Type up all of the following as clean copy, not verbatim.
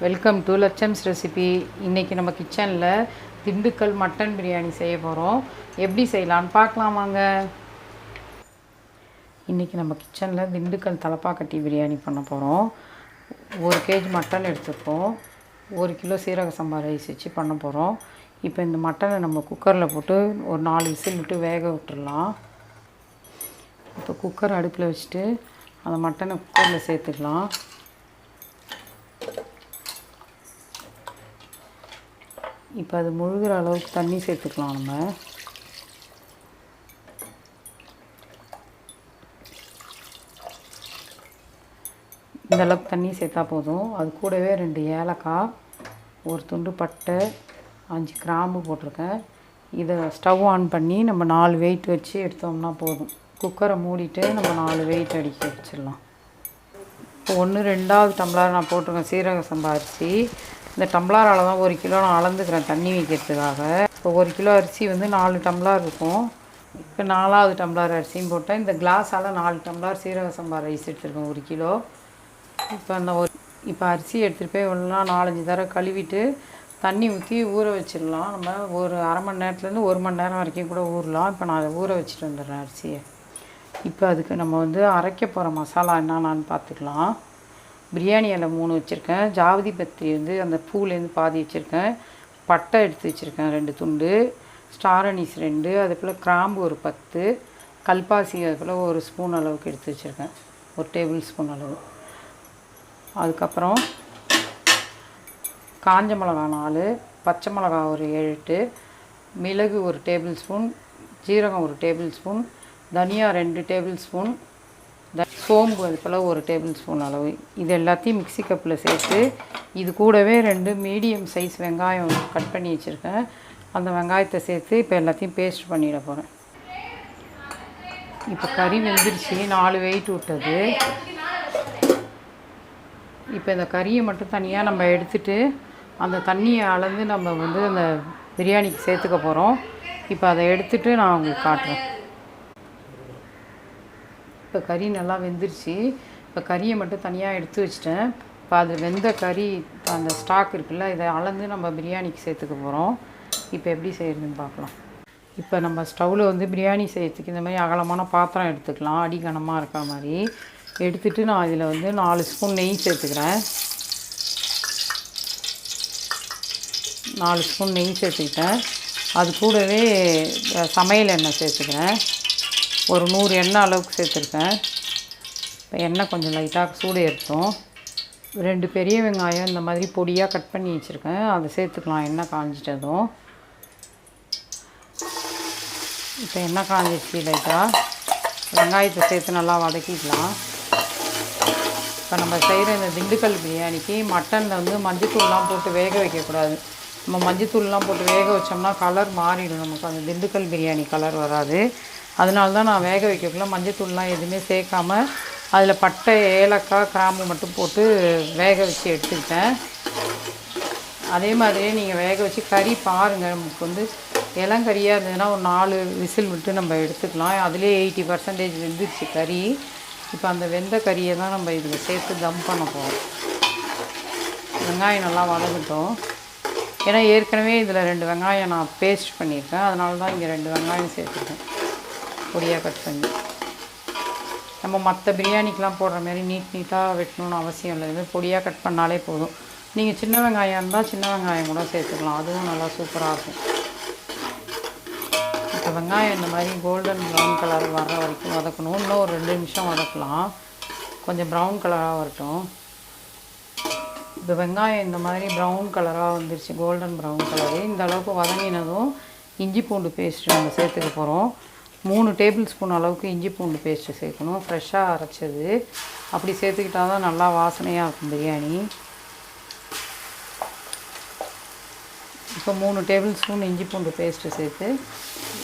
Welcome to லட்சம்ஸ் recipe. இன்றைக்கி நம்ம கிச்சனில் திண்டுக்கல் மட்டன் பிரியாணி செய்ய போகிறோம். எப்படி செய்யலான்னு பார்க்கலாம் வாங்க. இன்றைக்கி நம்ம கிச்சனில் திண்டுக்கல் தலப்பாக்கட்டி பிரியாணி பண்ண போகிறோம். 1 kg மட்டன் எடுத்துப்போம். 1 கிலோ சீரக சம்பா ரைஸ் வச்சு பண்ண போகிறோம். இப்போ இந்த மட்டனை நம்ம குக்கரில் போட்டு ஒரு 4 விசில் விட்டு வேக விட்டுடலாம். இப்போ குக்கர் அடுப்பில் வச்சுட்டு அந்த மட்டனை குக்கரில் சேர்த்துக்கலாம். இப்போ அது முழுகிற அளவுக்கு தண்ணி சேர்த்துக்கலாம். நம்ம இந்த அளவுக்கு தண்ணி சேர்த்தா போதும். அது கூடவே 2 ஏலக்காய், ஒரு துண்டு பட்டை, 5 கிராம்பு போட்டிருக்கேன். இதை ஸ்டவ் ஆன் பண்ணி நம்ம 4 வெயிட் வச்சு எடுத்தோம்னா போதும். குக்கரை மூடிட்டு நம்ம 4 வெயிட் அடிக்க வச்சிடலாம். இப்போ 1/2 டம்ளர் நான் போட்டிருக்கேன் சீரக சம்பா அரிசி. இந்த டம்ளரால் தான் 1 கிலோ நான் அளந்துக்கிறேன் தண்ணி வைக்கிறதுக்காக. இப்போ 1 கிலோ அரிசி வந்து 4 டம்ளர் இருக்கும். இப்போ 4வது டம்ளர் அரிசியும் போட்டேன். இந்த கிளாஸால் 4 டம்ளர் சீரக சம்பா ரைஸ் எடுத்துருக்கேன் 1 கிலோ. இப்போ அரிசி எடுத்துகிட்டு போய் ஒன்றா 4-5 தடவை கழுவிட்டு தண்ணி ஊற்றி ஊற வச்சிடலாம். நம்ம ஒரு அரை மணி நேரத்துலேருந்து 1 மணி நேரம் வரைக்கும் கூட ஊறலாம். இப்போ நான் அதை ஊற வச்சுட்டு வந்துடுறேன் அரிசியை. இப்போ அதுக்கு நம்ம வந்து அரைக்க போகிற மசாலா என்னென்னு பார்த்துக்கலாம். பிரியாணி இலை 3 வச்சுருக்கேன். ஜாவதி பத்திரி வந்து அந்த பூலேருந்து பாதி வச்சுருக்கேன். பட்டை எடுத்து வச்சுருக்கேன் 2 துண்டு. ஸ்டார் அனீஸ் 2, அது போல் கிராம்பு ஒரு 10, கல்பாசி அது போல் 1 ஸ்பூன் அளவுக்கு எடுத்து வச்சுருக்கேன், 1 டேபிள் ஸ்பூன் அளவு. அதுக்கப்புறம் காஞ்ச மிளகா 4, பச்சை மிளகா ஒரு 7-8, மிளகு 1 டேபிள் ஸ்பூன், ஜீரகம் 1 டேபிள் ஸ்பூன், தனியா 2 டேபிள் ஸ்பூன், சோம்பு அது போல் 1 டேபிள் ஸ்பூன் அளவு. இது எல்லாத்தையும் மிக்ஸி கப்பில் சேர்த்து இது கூடவே 2 மீடியம் சைஸ் வெங்காயம் கட் பண்ணி வச்சுருக்கேன். அந்த வெங்காயத்தை சேர்த்து இப்போ எல்லாத்தையும் பேஸ்ட் பண்ணிட போகிறேன். இப்போ கறி வெந்துருச்சு, 4 வெயிட் விட்டது. இப்போ இந்த கறியை மட்டும் தனியாக நம்ம எடுத்துகிட்டு அந்த தண்ணியை அளந்து நம்ம வந்து அந்த பிரியாணிக்கு சேர்த்துக்க போகிறோம். இப்போ அதை எடுத்துகிட்டு நான் உங்களுக்கு காட்டுறேன். இப்போ கறி நல்லா வெந்துருச்சு. இப்போ கறியை மட்டும் தனியாக எடுத்து வச்சிட்டேன். இப்போ அது வெந்த கறி அந்த ஸ்டாக் இருக்குல்ல, இதை அளந்து நம்ம பிரியாணிக்கு சேர்த்துக்க போகிறோம். இப்போ எப்படி செய்கிறதுன்னு பார்க்கலாம். இப்போ நம்ம ஸ்டவ்வில் வந்து பிரியாணி செய்யறதுக்கு இந்த மாதிரி அகலமான பாத்திரம் எடுத்துக்கலாம். அடி கனமாக இருக்கிற மாதிரி எடுத்துகிட்டு நான் இதில் வந்து 4 ஸ்பூன் நெய் சேர்த்துக்கிறேன். 4 ஸ்பூன் நெய் சேர்த்துக்கிட்டேன். அது கூடவே சமையல் எண்ணெய் சேர்த்துக்கிறேன். ஒரு 100 எண்ணெய் அளவுக்கு சேர்த்துருக்கேன். இப்போ எண்ணெய் கொஞ்சம் லைட்டாக சூடு ஏற்றோம். 2 பெரிய வெங்காயம் இந்த மாதிரி பொடியாக கட் பண்ணி வச்சுருக்கேன், அதை சேர்த்துக்கலாம் எண்ணெய் காஞ்சிட்டதும். இப்போ எண்ணெய் காஞ்சிச்சு லைட்டாக. வெங்காயத்தை சேர்த்து நல்லா வதக்கிக்கலாம். இப்போ நம்ம செய்கிற இந்த திண்டுக்கல் பிரியாணிக்கு மட்டனில் வந்து மஞ்சத்தூள்லாம் போட்டு வேக வைக்கக்கூடாது. நம்ம மஞ்சத்தூள்லாம் போட்டு வேக வச்சோம்னா கலர் மாறிடும், நமக்கு அந்த திண்டுக்கல் பிரியாணி கலர் வராது. அதனால தான் நான் வேக வைக்கக்குள்ள மஞ்சத்தூள்லாம் எதுவுமே சேர்க்காமல் அதில் பட்டை, ஏலக்காய், கிராம்பு மட்டும் போட்டு வேக வச்சு எடுத்துக்கிட்டேன். அதே மாதிரியே நீங்கள் வேக வச்சு கறி பாருங்கள். நமக்கு வந்து இளங்கறியாக இருந்ததுன்னா ஒரு 4 விசில் விட்டு நம்ம எடுத்துக்கலாம். அதிலே 80% வெந்துருச்சு கறி. இப்போ அந்த வெந்த கறியை தான் நம்ம இதில் சேர்த்து தம் பண்ண போகிறோம். வெங்காயம் நல்லா வதங்கட்டும். ஏன்னா ஏற்கனவே இதில் 2 வெங்காயம் நான் பேஸ்ட் பண்ணியிருக்கேன், அதனால தான் இங்கே 2 வெங்காயம் சேர்த்துருக்கேன் பொடியாக கட் பண்ணி. நம்ம மற்ற பிரியாணிக்கெலாம் போடுற மாதிரி நீட்டாக வெட்டணும்னு அவசியம் இல்லை. இது பொடியாக கட் பண்ணாலே போதும். நீங்கள் சின்ன வெங்காயம் இருந்தால் சின்ன வெங்காயம் கூட சேர்த்துக்கலாம், அதுவும் நல்லா சூப்பராக இருக்கும். இப்போ வெங்காயம் இந்த மாதிரி கோல்டன் ப்ரௌன் கலர் வர்ற வரைக்கும் வதக்கணும். இன்னும் ஒரு 2 நிமிஷம் வதக்கலாம், கொஞ்சம் ப்ரௌன் கலராக வரட்டும். இப்போ வெங்காயம் இந்த மாதிரி ப்ரௌன் கலராக வந்துருச்சு, கோல்டன் ப்ரௌன் கலரு. இந்த அளவுக்கு வதங்கினதும் இஞ்சி பூண்டு பேஸ்ட்டு நம்ம சேர்த்துக்க போகிறோம். 3 டேபிள் ஸ்பூன் அளவுக்கு இஞ்சி பூண்டு பேஸ்ட்டு சேர்க்கணும், ஃப்ரெஷ்ஷாக அரைச்சது. அப்படி சேர்த்துக்கிட்டால் தான் நல்லா வாசனையாக இருக்கும் பிரியாணி. இப்போ 3 டேபிள் ஸ்பூன் இஞ்சி பூண்டு பேஸ்ட்டு சேர்த்து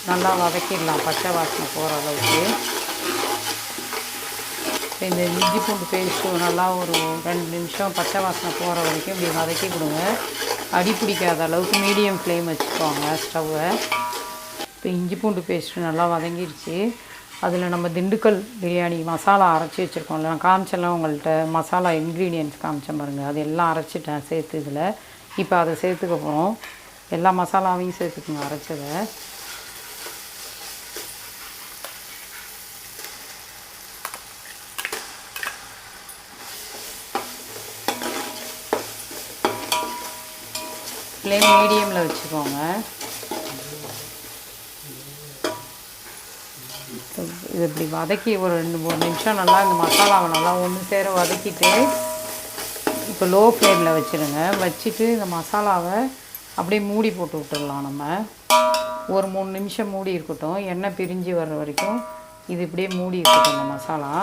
நல்லா வதக்கிடலாம், பச்சை வாசனை போகிற அளவுக்கு. இப்போ இந்த இஞ்சி பூண்டு பேஸ்ட்டு நல்லா ஒரு 2 நிமிஷம் பச்சை வாசனை போகிற வரைக்கும் இப்படி வதக்கி கொடுங்க. அடி பிடிக்காத அளவுக்கு மீடியம் ஃப்ளேம் வச்சுக்கோங்க ஸ்டவ்வை. இப்போ இஞ்சி பூண்டு பேஸ்ட்டு நல்லா வதங்கிடுச்சு. அதில் நம்ம திண்டுக்கல் பிரியாணி மசாலா அரைச்சி வச்சுருக்கோம்ல, நான் காமிச்செல்லாம் உங்கள்கிட்ட மசாலா இன்க்ரீடியன்ட்ஸ் காமிச்சேன் பாருங்கள், அது எல்லாம் அரைச்சிட்டேன் சேர்த்து இதில். இப்போ அதை சேர்த்துக்க போகிறோம். எல்லா மசாலாவையும் சேர்த்துக்குங்க அரைச்சதை. ஃப்ளேம் மீடியமில் வச்சுக்கோங்க. இது இப்படி வதக்கி ஒரு 2-3 நிமிஷம் நல்லா இந்த மசாலாவை நல்லா ஒன்று சேர வதக்கிட்டு இப்போ லோ ஃப்ளேமில் வச்சுருங்க. வச்சுட்டு இந்த மசாலாவை அப்படியே மூடி போட்டு விட்டுடலாம். நம்ம ஒரு 3 நிமிஷம் மூடி இருக்கட்டும், எண்ணெய் பிரிஞ்சு வர்ற வரைக்கும் இது இப்படியே மூடி இருக்கட்டும். இந்த மசாலா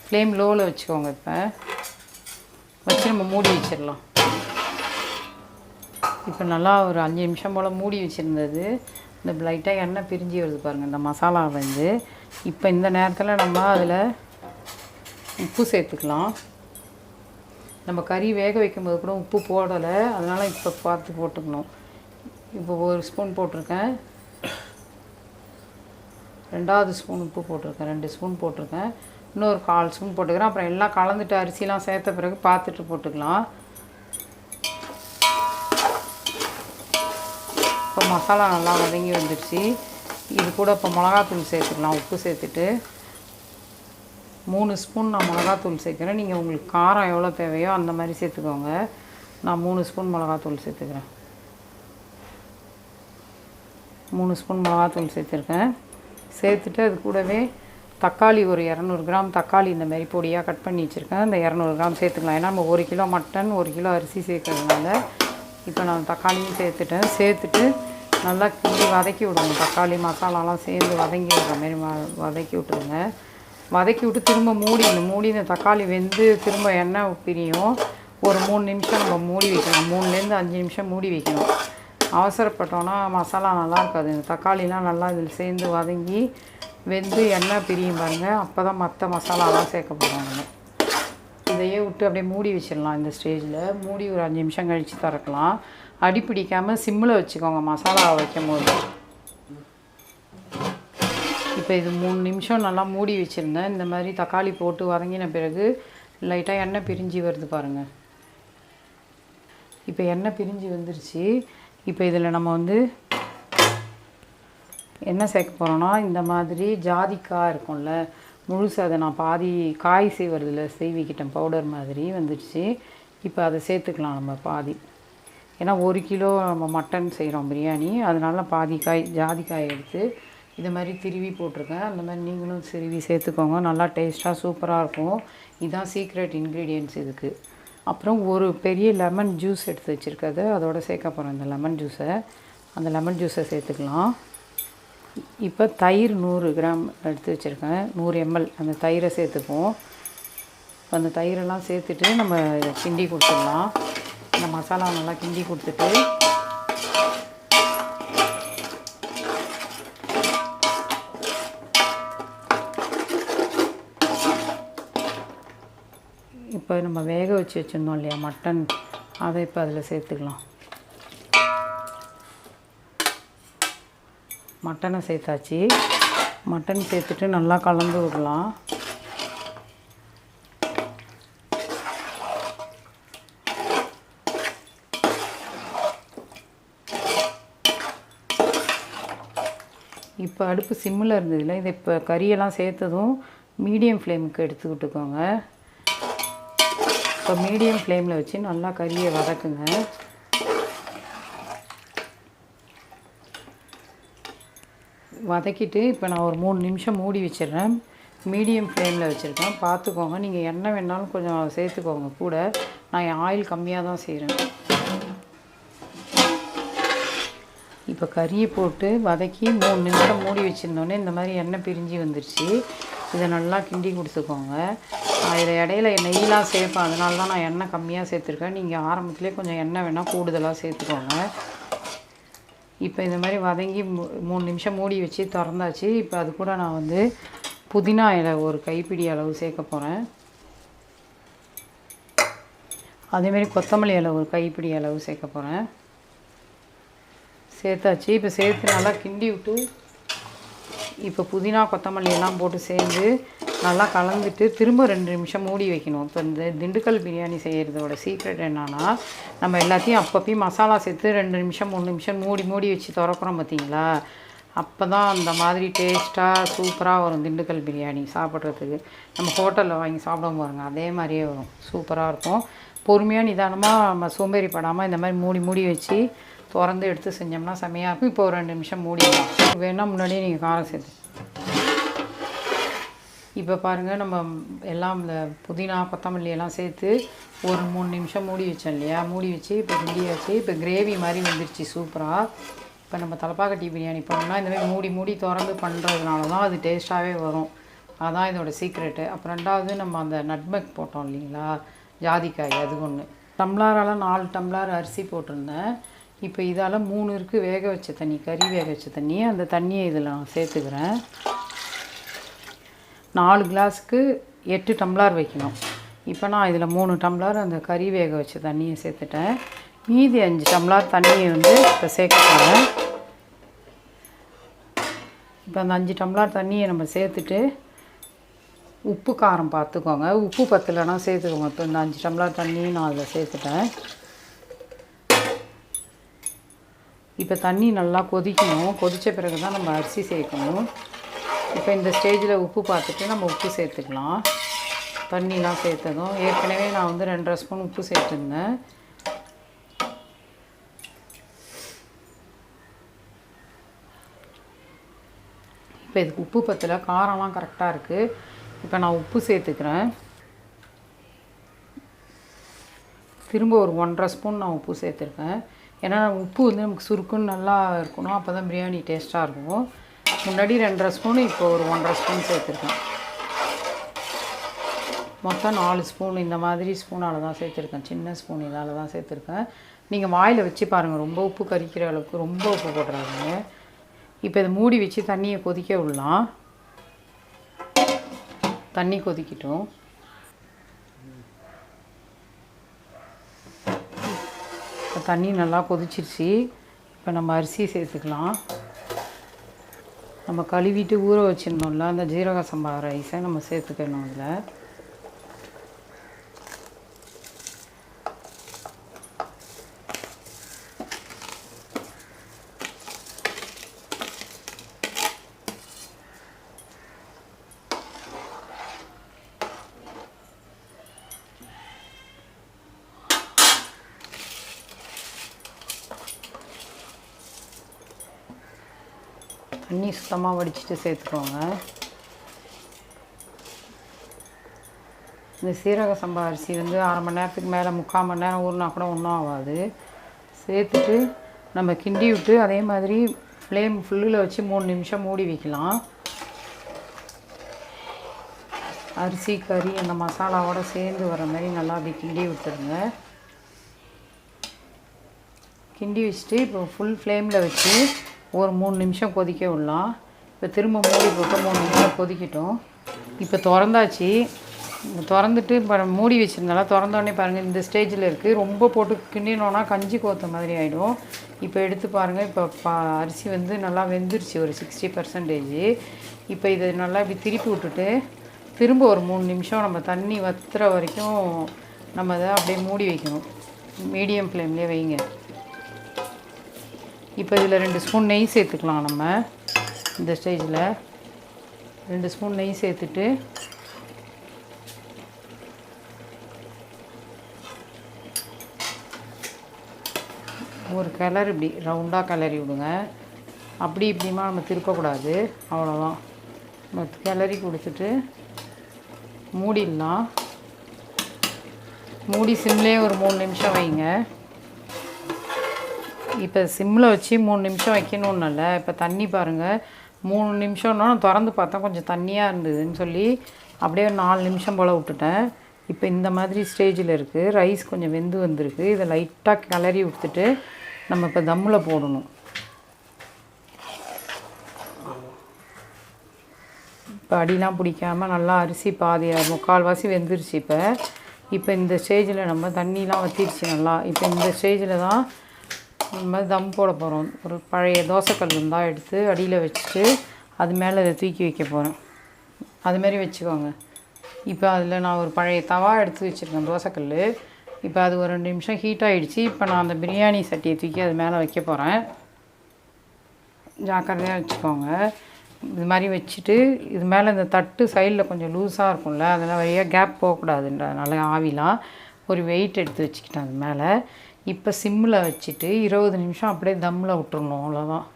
ஃப்ளேம் லோவில் வச்சுக்கோங்க. இப்போ வச்சு நம்ம மூடி வச்சிடலாம். இப்போ நல்லா ஒரு 5 நிமிஷம் போல் மூடி வச்சுருந்தது. இந்த லைட்டாக எண்ணெய் பிரிஞ்சு வருது பாருங்கள் இந்த மசாலா வந்து. இப்போ இந்த நேரத்தில் நம்ம அதில் உப்பு சேர்த்துக்கலாம். நம்ம கறி வேக வைக்கும்போது கூட உப்பு போடலை, அதனால் இப்போ பார்த்து போட்டுக்கணும். இப்போ 1 ஸ்பூன் போட்டிருக்கேன், 2வது ஸ்பூன் உப்பு போட்டிருக்கேன், 2 ஸ்பூன் போட்டிருக்கேன், இன்னொரு 1/4 ஸ்பூன் போட்டுக்கிறேன். அப்புறம் எல்லாம் கலந்துட்டு அரிசிலாம் சேர்த்த பிறகு பார்த்துட்டு போட்டுக்கலாம். இப்போ மசாலா நல்லா வதங்கி வந்துடுச்சு. இது கூட இப்போ மிளகாத்தூள் சேர்த்துக்கலாம். உப்பு சேர்த்துட்டு 3 ஸ்பூன் நான் மிளகாத்தூள் சேர்க்குறேன். நீங்கள் உங்களுக்கு காரம் எவ்வளோ தேவையோ அந்த மாதிரி சேர்த்துக்கோங்க. நான் 3 ஸ்பூன் மிளகாத்தூள் சேர்த்துக்கிறேன். 3 ஸ்பூன் மிளகாத்தூள் சேர்த்துருக்கேன். சேர்த்துட்டு அது கூடவே தக்காளி ஒரு 200 கிராம் தக்காளி இந்த மாதிரி பொடியாக கட் பண்ணி வச்சுருக்கேன். இந்த 200 கிராம் சேர்த்துக்கலாம். ஏன்னா நம்ம 1 கிலோ மட்டன் 1 கிலோ அரிசி சேர்க்கறதுனால இப்போ நான் தக்காளியும் சேர்த்துட்டேன். சேர்த்துட்டு நல்லா கிண்டி வதக்கி விடுங்க. தக்காளி மசாலாலாம் சேர்ந்து வதங்கி விடுற மாரி வதக்கி விட்டுருங்க. வதக்கி விட்டு திரும்ப மூடி இந்த தக்காளி வெந்து திரும்ப எண்ணெய் பிரியும். ஒரு 3 நிமிஷம் நம்ம மூடி வைக்கணும். 3லேருந்து 5 நிமிஷம் மூடி வைக்கணும். அவசரப்பட்டோன்னா மசாலா நல்லா இருக்காது. இந்த தக்காளிலாம் நல்லா இதில் சேர்ந்து வதங்கி வெந்து எண்ணெய் பிரியும் பாருங்கள். அப்போ தான் மற்ற மசாலாலாம் சேர்க்க போகிறாங்க. இதையே விட்டு அப்படியே மூடி வச்சிடலாம். இந்த ஸ்டேஜில் மூடி ஒரு 5 நிமிஷம் கழித்து திறக்கலாம். அடி பிடிக்காமல் சிம்மில் வச்சுக்கோங்க மசாலா வைக்கும் போது. இப்போ இது 3 நிமிஷம் நல்லா மூடி வச்சுருந்தேன். இந்த மாதிரி தக்காளி போட்டு வதங்கின பிறகு லைட்டாக எண்ணெய் பிரிஞ்சு வருது பாருங்கள். இப்போ எண்ணெய் பிரிஞ்சு வந்துருச்சு. இப்போ இதில் நம்ம வந்து என்ன சேர்க்க போகிறோன்னா, இந்த மாதிரி ஜாதிக்காய் இருக்கும்ல முழுசு, அதை நான் பாதி காய் செய்வதில் செய்விக்கிட்டேன், பவுடர் மாதிரி வந்துடுச்சு. இப்போ அதை சேர்த்துக்கலாம் நம்ம பாதி. ஏன்னா 1 கிலோ நம்ம மட்டன் செய்கிறோம் பிரியாணி, அதனால பாதி காய் ஜாதிக்காய் எடுத்து இது மாதிரி திருவி போட்டிருக்கேன். அந்த மாதிரி நீங்களும் திருவி சேர்த்துக்கோங்க. நல்லா டேஸ்ட்டாக சூப்பராக இருக்கும். இதுதான் சீக்ரெட் இன்க்ரீடியன்ட்ஸ் இதுக்கு. அப்புறம் ஒரு பெரிய லெமன் ஜூஸ் எடுத்து வச்சுருக்கிறது அதோட சேர்க்க போகிறோம். இந்த லெமன் ஜூஸை, அந்த லெமன் ஜூஸை சேர்த்துக்கலாம். இப்போ தயிர் 100 கிராம் எடுத்து வச்சுருக்கேன், 100 ml அந்த தயிரை சேர்த்துப்போம். அந்த தயிரெல்லாம் சேர்த்துட்டு நம்ம கிண்டி கொடுத்துடலாம். இந்த மசாலா நல்லா கிண்டி கொடுத்துட்டு இப்போ நம்ம வேக வச்சு வச்சுருந்தோம் இல்லையா மட்டன், அதை இப்போ அதில் சேர்த்துக்கலாம். மட்டனை சேர்த்தாச்சு. மட்டன் சேர்த்துட்டு நல்லா கலந்து விடலாம். இப்போ அடுப்பு சிம்மில் இருந்ததில்ல, இதை இப்போ கறியெல்லாம் சேர்த்ததும் மீடியம் ஃப்ளேமுக்கு எடுத்து விட்டுக்கோங்க. இப்போ மீடியம் ஃப்ளேமில் வச்சு நல்லா கறியை வதக்குங்க. வதக்கிட்டு இப்போ நான் ஒரு 3 நிமிஷம் மூடி வச்சிடுறேன். மீடியம் ஃப்ளேமில் வச்சுருக்கேன், பார்த்துக்கோங்க. நீங்கள் என்ன வேணாலும் கொஞ்சம் சேர்த்துக்கோங்க கூட. நான் ஆயில் கம்மியாக தான் செய்கிறேன். இப்போ கறியை போட்டு வதக்கி 3 நிமிஷம் மூடி வச்சுருந்தோன்னே இந்த மாதிரி எண்ணெய் பிரிஞ்சு வந்துடுச்சு. இதை நல்லா கிண்டி கொடுத்துக்கோங்க. நான் இதை இடையில நெய்லாம் சேர்ப்பேன், அதனால தான் நான் எண்ணெய் கம்மியாக சேர்த்துருக்கேன். நீங்கள் ஆரம்பத்துலேயே கொஞ்சம் எண்ணெய் வேணால் கூடுதலாக சேர்த்துக்கோங்க. இப்போ இந்த மாதிரி வதங்கி 3 நிமிஷம் மூடி வச்சு திறந்தாச்சு. இப்போ அது கூட நான் வந்து புதினா இலை ஒரு கைப்பிடி அளவு சேர்க்க போகிறேன். அதேமாரி கொத்தமல்லி இலை ஒரு கைப்பிடி அளவு சேர்க்க போகிறேன். சேர்த்தாச்சு. இப்போ சேர்த்து நல்லா கிண்டி விட்டு இப்போ புதினா கொத்தமல்லி எல்லாம் போட்டு சேர்ந்து நல்லா கலந்துட்டு திரும்ப 2 நிமிஷம் மூடி வைக்கணும். இப்போ இந்த திண்டுக்கல் பிரியாணி செய்கிறதோட சீக்ரெட் என்னன்னா, நம்ம எல்லாத்தையும் அப்பப்பயும் மசாலா சேர்த்து 2 நிமிஷம் 3 நிமிஷம் மூடி வச்சு திறக்கிறோம் பார்த்தீங்களா, அப்போ தான் அந்த மாதிரி டேஸ்ட்டாக சூப்பராக வரும் திண்டுக்கல் பிரியாணி சாப்பிட்றதுக்கு. நம்ம ஹோட்டலில் வாங்கி சாப்பிடும் பாருங்க, அதே மாதிரியே வரும், சூப்பராக இருக்கும். பொறுமையாக நிதானமாக நம்ம சோம்பேறி படாமல் இந்த மாதிரி மூடி வச்சு திறந்து எடுத்து செஞ்சோம்னா செம்மையாக இருக்கும். இப்போ ஒரு 2 நிமிஷம் மூடிடலாம். வேணால் முன்னாடியே நீங்கள் காரம் சேர்த்து. இப்போ பாருங்கள், நம்ம எல்லாம் இந்த புதினா கொத்தமல்லி எல்லாம் சேர்த்து ஒரு 3 நிமிஷம் மூடி வச்சோம் இல்லையா, மூடி வச்சு இப்போ கிண்டியாச்சு. இப்போ கிரேவி மாதிரி வந்துருச்சு சூப்பராக. இப்போ நம்ம தலப்பாக்கட்டி பிரியாணி பண்ணோம்னா இந்த மாதிரி மூடி திறந்து பண்ணுறதுனால தான் அது டேஸ்ட்டாகவே வரும். அதுதான் இதோட சீக்ரெட்டு. அப்புறம் ரெண்டாவது நம்ம அந்த நட்மெக் போட்டோம் இல்லைங்களா, ஜாதிக்காய், அது ஒன்று. டம்ளரால் 4 டம்ளர் அரிசி போட்டிருந்தேன். இப்போ இதால் 3 இருக்குது வேக வச்ச தண்ணி, கறி வேக வச்ச தண்ணி. அந்த தண்ணியை இதில் நான் சேர்த்துக்கிறேன். 4 கிளாஸுக்கு 8 டம்ளர் வைக்கணும். இப்போ நான் இதில் 3 டம்ளர் அந்த கறி வேக வச்ச தண்ணியை சேர்த்துட்டேன். மீதி 5 டம்ளர் தண்ணியை வந்து இப்போ சேர்க்க போகிறேன். இப்போ அந்த 5 டம்ளர் தண்ணியை நம்ம சேர்த்துட்டு உப்பு காரம் பார்த்துக்கோங்க. உப்பு பத்தலைன்னா சேர்த்துக்கோங்க. இப்போ இந்த 5 டம்ளர் தண்ணியும் நான் அதில் சேர்த்துட்டேன். இப்போ தண்ணி நல்லா கொதிக்கணும். கொதித்த பிறகு தான் நம்ம அரிசி சேர்க்கணும். இப்போ இந்த ஸ்டேஜில் உப்பு பார்த்துட்டு நம்ம உப்பு சேர்த்துக்கலாம். தண்ணிலாம் சேர்த்ததும் ஏற்கனவே நான் வந்து 2.5 ஸ்பூன் உப்பு சேர்த்துருந்தேன். இப்போ இதுக்கு உப்பு பத்தலை, காரம்லாம் கரெக்டாக இருக்குது. இப்போ நான் உப்பு சேர்த்துக்கிறேன். திரும்ப ஒரு 1.5 ஸ்பூன் நான் உப்பு சேர்த்துருக்கேன். ஏன்னா உப்பு வந்து நமக்கு சுருக்குன்னு நல்லா இருக்கணும், அப்போ தான் பிரியாணி டேஸ்ட்டாக இருக்கும். முன்னாடி 2.5 ஸ்பூன், இப்போ ஒரு 1.5 ஸ்பூன் சேர்த்துருக்கேன். மொத்தம் 4 ஸ்பூன் இந்த மாதிரி ஸ்பூனால் தான் சேர்த்துருக்கேன். சின்ன ஸ்பூன் இதால் தான் சேர்த்துருக்கேன். நீங்கள் வாயில் வச்சு பாருங்கள், ரொம்ப உப்பு கரிக்கிற அளவுக்கு ரொம்ப உப்பு போடுறாங்க. இப்போ இதை மூடி வச்சு தண்ணியை கொதிக்க விடலாம். தண்ணி கொதிக்கட்டும். இப்போ தண்ணி நல்லா கொதிச்சிருச்சு. இப்போ நம்ம அரிசி சேர்த்துக்கலாம். நம்ம கழுவிட்டு ஊற வச்சுருந்தோம்ல அந்த ஜீரக சம்பா ரைஸை நம்ம சேர்த்துக்கணும். அதில் தண்ணி சுத்தமாக வடிச்சிட்டு சேர்த்துக்கோங்க. இந்த சீரக சம்பா அரிசி வந்து 1/2 மணி நேரத்துக்கு மேலே 3/4 மணி நேரம் ஊறினா கூட ஒன்றும் ஆகாது. சேர்த்துட்டு நம்ம கிண்டி விட்டு அதே மாதிரி ஃப்ளேம் ஃபுல்லில் வச்சு 3 நிமிஷம் மூடி வைக்கலாம். அரிசி கறி அந்த மசாலாவோடு சேர்ந்து வர மாதிரி நல்லா அப்படி கிண்டி விட்டுருங்க. கிண்டி வச்சுட்டு இப்போ ஃபுல் ஃப்ளேமில் வச்சு ஒரு 3 நிமிஷம் கொதிக்க விடலாம். இப்போ திரும்ப மூடி போட்டு 3 நிமிஷம் கொதிக்கட்டும். இப்போ திறந்தாச்சு. திறந்துட்டு இப்போ மூடி வச்சுருந்தால திறந்தோடனே பாருங்கள் இந்த ஸ்டேஜில் இருக்குது. ரொம்ப போட்டு கிண்டினோன்னா கஞ்சி கோத்த மாதிரி ஆகிடும். இப்போ எடுத்து பாருங்கள். இப்போ அரிசி வந்து நல்லா வெந்துருச்சு ஒரு 60%. இப்போ இதை நல்லா இப்படி திருப்பி விட்டுட்டு திரும்ப ஒரு 3 நிமிஷம் நம்ம தண்ணி வத்துற வரைக்கும் நம்ம அதை அப்படியே மூடி வைக்கணும். மீடியம் ஃப்ளேம்லேயே வைங்க. இப்போ இதில் 2 ஸ்பூன் நெய் சேர்த்துக்கலாம். நம்ம இந்த ஸ்டேஜில் 2 ஸ்பூன் நெய் சேர்த்துட்டு ஒரு கிளறு இப்படி ரவுண்டாக கிளறி விடுங்க. அப்படி இப்படிமா நம்ம திருப்பக்கூடாது, அவ்வளோதான். நம்ம கிளறி கொடுத்துட்டு மூடிடலாம். மூடி சிம்லேயே ஒரு 3 நிமிஷம் வைங்க. இப்போ சிம்மில் வச்சு 3 நிமிஷம் வைக்கணும்னால இப்போ தண்ணி பாருங்கள் 3 நிமிஷம்னா திறந்து பார்த்தா கொஞ்சம் தண்ணியாக இருந்ததுன்னு சொல்லி அப்படியே 4 நிமிஷம் போல் விட்டுட்டேன். இப்போ இந்த மாதிரி ஸ்டேஜில் இருக்குது. ரைஸ் கொஞ்சம் வெந்து வந்திருக்கு. இதை லைட்டாக கிளறி விட்டுட்டு நம்ம இப்போ தம்மில் போடணும். இப்போ அடிலாம் பிடிக்காமல் நல்லா அரிசி பாதி 3/4 வெந்துருச்சு. இப்போ இந்த ஸ்டேஜில் நம்ம தண்ணிலாம் வற்றிடுச்சு நல்லா. இப்போ இந்த ஸ்டேஜில் தான் நம்ம தம் போட போகிறோம். ஒரு பழைய தோசைக்கல் இருந்தால் எடுத்து அடியில் வச்சுட்டு அது மேலே இதை தூக்கி வைக்க போகிறேன். அதுமாரி வச்சுக்கோங்க. இப்போ அதில் நான் ஒரு பழைய தவா எடுத்து வச்சுருக்கேன், தோசைக்கல். இப்போ அது ஒரு 2 நிமிஷம் ஹீட் ஆகிடுச்சு. இப்போ நான் அந்த பிரியாணி சட்டியை தூக்கி அது மேலே வைக்க போகிறேன். ஜாக்கிரதையாக வச்சுக்கோங்க. இது மாதிரி வச்சுட்டு இது மேலே இந்த தட்டு சைடில் கொஞ்சம் லூஸாக இருக்கும்ல, அதெல்லாம் வழியாக கேப் போகக்கூடாதுன்றதுனால ஆவிலாம் ஒரு வெயிட் எடுத்து வச்சுக்கிட்டேன் அது மேலே. இப்போ சிம்மில் வச்சுட்டு 20 நிமிஷம் அப்படியே தம்மில் விட்டுறணும், அவ்வளோதான்.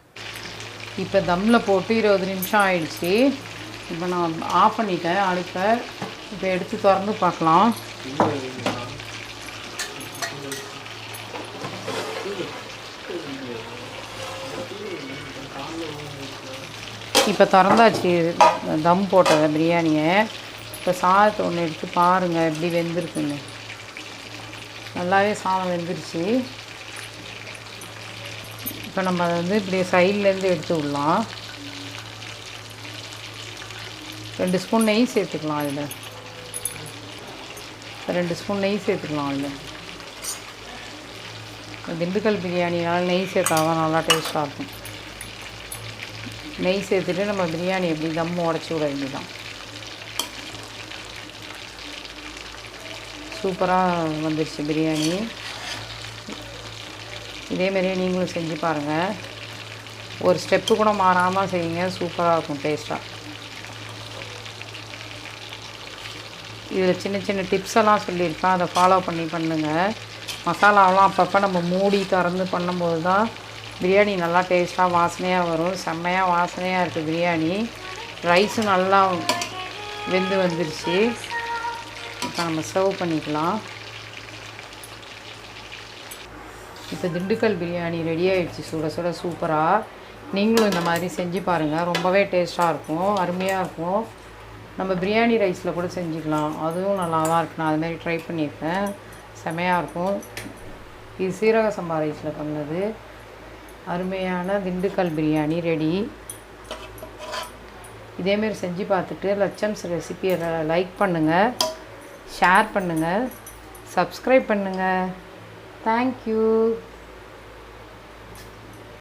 இப்போ தம்மில் போட்டு 20 நிமிஷம் ஆயிடுச்சு. இப்போ நான் ஆஃப் பண்ணிட்டேன் அடுப்பை. இப்போ எடுத்து திறந்து பார்க்கலாம். இப்போ திறந்தாச்சு தம் போட்டதை பிரியாணியை. இப்போ சாதத்தை ஒன்று எடுத்து பாருங்கள் எப்படி வெந்திருக்குன்னு. நல்லாவே சாதம் வெந்துருச்சு. இப்போ நம்ம அதை வந்து இப்படி சைட்லேருந்து எடுத்து விடலாம். 2 ஸ்பூன் நெய் சேர்த்துக்கலாம் அதில். 2 ஸ்பூன் நெய் சேர்த்துக்கலாம் அதில். திண்டுக்கல் பிரியாணினால் நெய் சேர்த்தா தான் நல்லா டேஸ்ட்டாக இருக்கும். நெய் சேர்த்துட்டு நம்ம பிரியாணி எப்படி தம் உடச்சி விட வேண்டியதான். சூப்பராக வந்துடுச்சு பிரியாணி. இதேமாரியே நீங்களும் செஞ்சு பாருங்கள். ஒரு ஸ்டெப்பு கூட மாறாமல் செய்யுங்க, சூப்பராக இருக்கும் டேஸ்ட்டாக. இதில் சின்ன சின்ன டிப்ஸ் எல்லாம் சொல்லியிருக்கேன், அதை ஃபாலோ பண்ணி பண்ணுங்கள். மசாலாவெலாம் அப்பப்போ நம்ம மூடி திறந்து பண்ணும்போது தான் பிரியாணி நல்லா டேஸ்ட்டாக வாசனையாக வரும். செம்மையாக வாசனையாக இருக்குது பிரியாணி. ரைஸும் நல்லா வெந்து வந்துருச்சு. இப்போ நம்ம சர்வ் பண்ணிக்கலாம். இப்போ திண்டுக்கல் பிரியாணி ரெடி ஆகிடுச்சு, சுட சுட சூப்பராக. நீங்களும் இந்த மாதிரி செஞ்சு பாருங்கள், ரொம்பவே டேஸ்ட்டாக இருக்கும், அருமையாக இருக்கும். நம்ம பிரியாணி ரைஸில் கூட செஞ்சுக்கலாம், அதுவும் நல்லா தான் இருக்கு. நான் அதுமாரி ட்ரை பண்ணியிருக்கேன், செமையாக இருக்கும். இது சீரக சம்பா ரைஸில் பண்ணது. அருமையான திண்டுக்கல் பிரியாணி ரெடி. இதேமாரி செஞ்சு பார்த்துட்டு லட்சம்ஸ் ரெசிபியை லைக் பண்ணுங்கள், ஷேர் பண்ணுங்கள், சப்ஸ்கிரைப் பண்ணுங்கள். தேங்க்யூ.